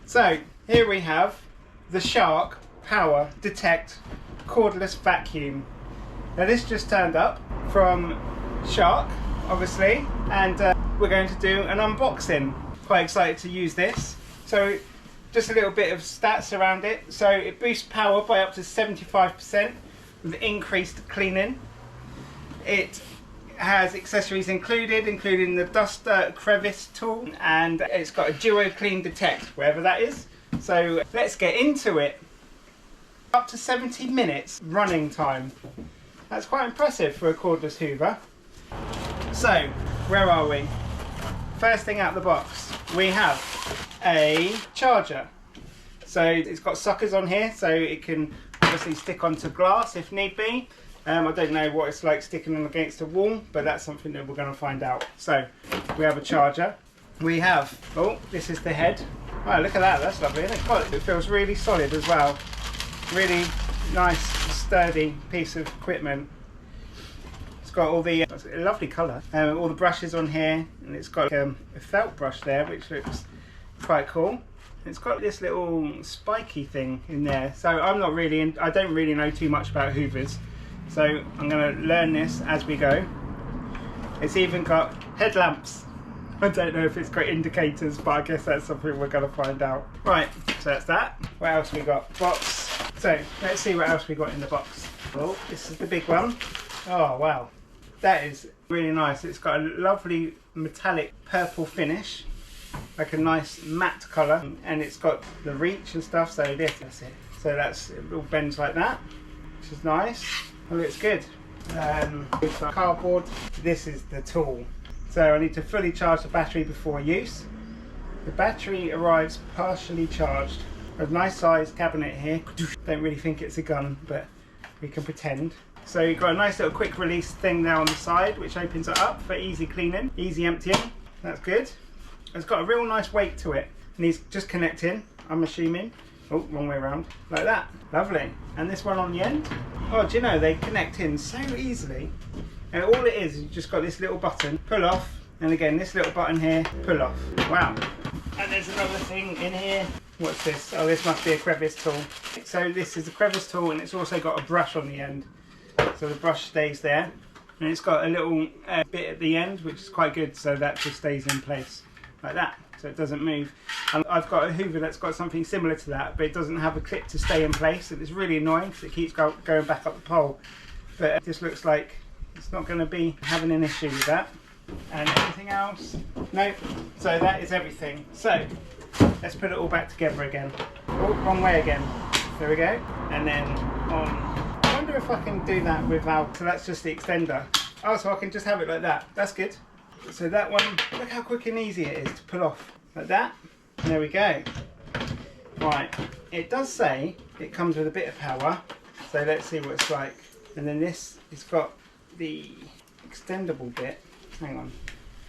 So here we have the Shark PowerDetect cordless vacuum. Now this just turned up from Shark, obviously, and we're going to do an unboxing. Quite excited to use this. So just a little bit of stats around it. So it boosts power by up to 75% with increased cleaning. It has accessories included, including the dust crevice tool, and it's got a duo clean detect, wherever that is. So let's get into it. Up to 70 minutes running time. That's quite impressive for a cordless hoover. So where are we? First thing out the box, we have a charger. So it's got suckers on here, so it can obviously stick onto glass if need be. I don't know what it's like sticking them against a wall, but that's something that we're going to find out. So we have a charger. We have, oh, this is the head. Oh, look at that, that's lovely, isn't it? God, it feels really solid as well. Really nice, sturdy piece of equipment. It's got all the, it's a lovely colour, all the brushes on here, and it's got a felt brush there, which looks quite cool. It's got this little spiky thing in there. So I'm not really, I don't really know too much about hoovers. So I'm going to learn this as we go. It's even got headlamps. I don't know if it's got indicators, but I guess that's something we're going to find out. Right, so that's that. What else we got? Box. So let's see what else we got in the box. Oh, this is the big one. Oh wow, that is really nice. It's got a lovely metallic purple finish, like a nice matte colour, and it's got the reach and stuff. So that's it. So that's, it all bends like that, which is nice. Oh, looks good. With the cardboard, this is the tool. So I need to fully charge the battery before use. The battery arrives partially charged. A nice sized cabinet here. Don't really think it's a gun, but we can pretend. So you've got a nice little quick release thing there on the side, which opens it up for easy cleaning, easy emptying. That's good. It's got a real nice weight to it. Needs just connecting, I'm assuming. Oh, wrong way around. Like that. Lovely. And this one on the end. Oh, do you know, they connect in so easily. And all it is, you just got this little button, pull off. And again, this little button here, pull off. Wow. And there's another thing in here. What's this? Oh, this must be a crevice tool. So this is a crevice tool, and it's also got a brush on the end. So the brush stays there. And it's got a little bit at the end, which is quite good, so that just stays in place. Like that, so it doesn't move. And I've got a hoover that's got something similar to that, but it doesn't have a clip to stay in place, and it's really annoying because it keeps going back up the pole. But it just looks like it's not going to be having an issue with that. And anything else? No. So that is everything. So let's put it all back together again. Oh, wrong way again. There we go. And then on. I wonder if I can do that without. So that's just the extender. Oh, so I can just have it like that. That's good. So that one, look how quick and easy it is to pull off. Like that. And there we go. Right. It does say it comes with a bit of power. So let's see what it's like. And then this, it's got the extendable bit. Hang on.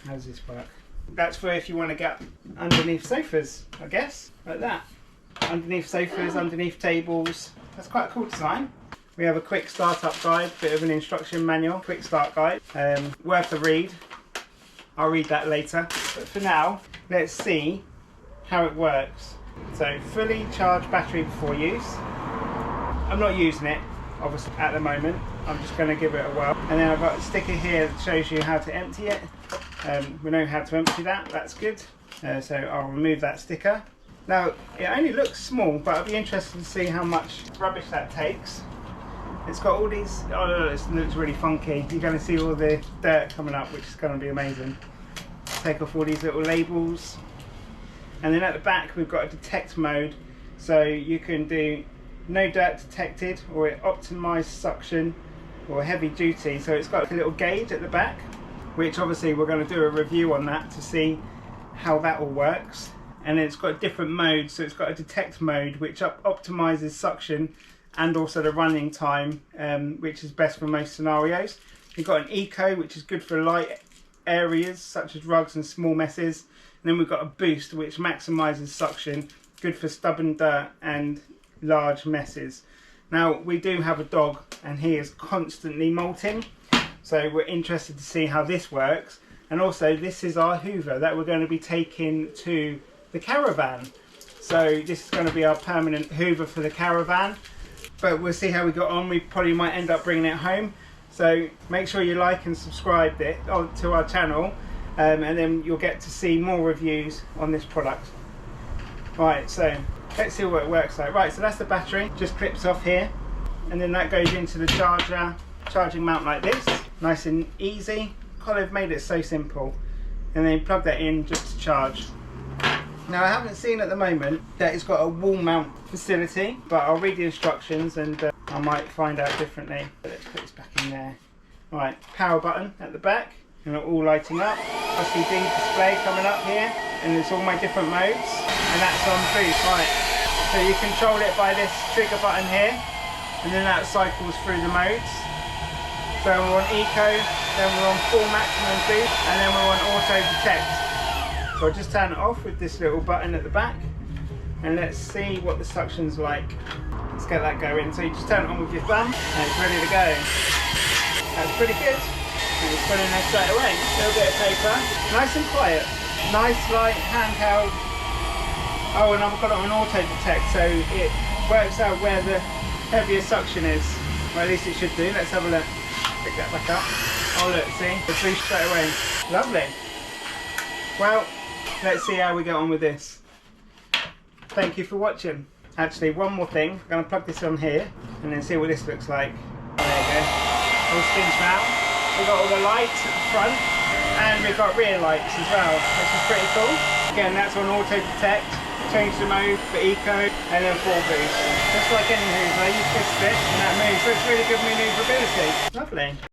How does this work? That's for if you want to get underneath sofas, I guess. Like that. Underneath sofas, underneath tables. That's quite a cool design. We have a quick startup guide, bit of an instruction manual, quick start guide. Worth a read. I'll read that later. But for now, let's see how it works. So, fully charged battery before use. I'm not using it, obviously, at the moment. I'm just going to give it a whirl. And then I've got a sticker here that shows you how to empty it. We know how to empty that, that's good. So I'll remove that sticker. Now, it only looks small, but I'll be interested to see how much rubbish that takes. It's got all these, oh, it looks really funky. You're going to see all the dirt coming up, which is going to be amazing. Take off all these little labels. And then at the back, we've got a detect mode. So you can do no dirt detected, or optimized suction, or heavy duty. So it's got a little gauge at the back, which obviously we're going to do a review on that to see how that all works. And then it's got different modes. So it's got a detect mode, which optimizes suction and also the running time, which is best for most scenarios. You've got an eco, which is good for light areas such as rugs and small messes. And then we've got a boost, which maximizes suction, good for stubborn dirt and large messes. Now, we do have a dog, and he is constantly molting, so we're interested to see how this works. And also, this is our hoover that we're going to be taking to the Caravan. So this is going to be our permanent Hoover for the Caravan. But we'll see how we got on. We probably might end up bringing it home. So make sure you like and subscribe to our channel, and then you'll get to see more reviews on this product. Right, so let's see what it works like. Right, so that's the battery, just clips off here, and then that goes into the charging mount like this. Nice and easy. God, they've made it so simple. And then you plug that in just to charge. Now I haven't seen at the moment that it's got a wall mount facility, but I'll read the instructions and I might find out differently. Let's put this back in there. Right, power button at the back, and it's all lighting up. LCD display coming up here, and it's all my different modes, and that's on boost. Right, so you control it by this trigger button here, and then that cycles through the modes. So we're on eco, then we're on full maximum boost, and then we're on auto detect. So I'll just turn it off with this little button at the back, and let's see what the suction's like. Let's get that going. So you just turn it on with your thumb, and it's ready to go. That's pretty good. And it's put in there straight away. A little bit of paper, nice and quiet. Nice light handheld. Oh, and I've got it on auto detect, so it works out where the heavier suction is. Well, at least it should do. Let's have a look. Pick that back up. Oh look, see? It's boost straight away. Lovely. Well, let's see how we get on with this. Thank you for watching. Actually, one more thing. I'm going to plug this on here and then see what this looks like. Oh, there you go. All spins round. We've got all the lights at the front, and we've got rear lights as well, which is pretty cool. Again, that's on auto detect. Change the mode for eco and then full boost. Just like any Hoover, you twist it and that moves, so it's really good manoeuvrability. Lovely.